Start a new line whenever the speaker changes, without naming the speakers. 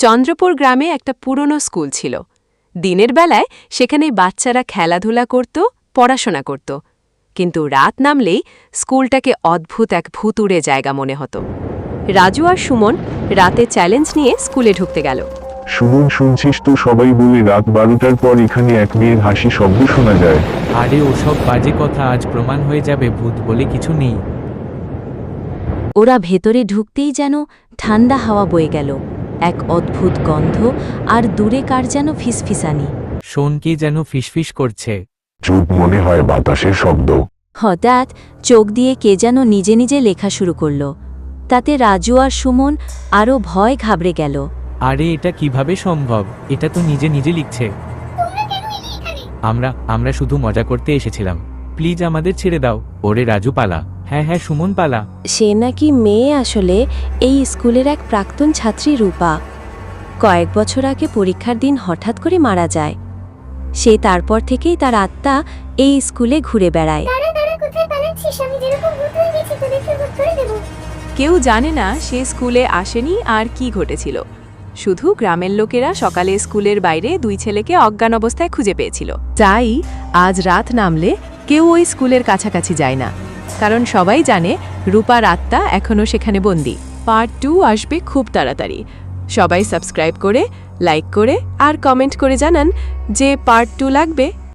চন্দ্রপুর গ্রামে একটা পুরনো স্কুল ছিল। দিনের বেলায় সেখানে বাচ্চারা খেলাধুলা করত, পড়াশোনা করত। কিন্তু রাত নামলেই স্কুলটাকে অদ্ভুত এক ভুতুড়ে জায়গা মনে হতো। রাজু আর সুমন রাতে চ্যালেঞ্জ নিয়ে স্কুলে ঢুকতে গেল।
সুমন, শুনছিস তো সবাই বলে রাত 12টার পর এখানে এক মেয়ের হাসি শব্দ শোনা যায়।
আরে ওসব বাজে কথা, আজ প্রমাণ হয়ে যাবে ভূত বলে কিছু নেই।
ওরা ভেতরে ঢুকতেই যেন ঠান্ডা হাওয়া বয়ে গেল, এক অদ্ভুত গন্ধ, আর দূরে কার যেন ফিসফিসানি।
শোন, কি যেন ফিসফিস করছে।
চুপ, মনে হয় বাতাসের শব্দ।
হঠাৎ চোখ দিয়ে কে যেন নিজে নিজে লেখা শুরু করল। তাতে রাজু আর সুমন আরও ভয় ঘাবড়ে গেল।
আরে এটা কিভাবে সম্ভব? এটা তো নিজে নিজে লিখছে। আমরা শুধু মজা করতে এসেছিলাম, প্লিজ আমাদের ছেড়ে দাও। ওরে রাজু পালা। হ্যাঁ হ্যাঁ, সুমন পালা।
সে নাকি মেয়ে, আসলে এই স্কুলের এক প্রাক্তন ছাত্রী রূপা। কয়েক বছর আগে পরীক্ষার দিন হঠাৎ করে মারা যায়। সে তারপর থেকেই তার আত্মা এই স্কুলে ঘুরে বেড়ায়।
কেউ জানে না সে স্কুলে আসেনি আর কি ঘটেছিল। শুধু গ্রামের লোকেরা সকালে স্কুলের বাইরে দুই ছেলেকে অজ্ঞান অবস্থায় খুঁজে পেয়েছিল। তাই আজ রাত নামলে কেউ ওই স্কুলের কাছাকাছি যায় না, কারণ সবাই জানে রূপার আত্মা এখনও সেখানে বন্দী। পার্ট 2 আসবে খুব তাড়াতাড়ি। সবাই সাবস্ক্রাইব করে, লাইক করে আর কমেন্ট করে জানান যে পার্ট 2 লাগবে।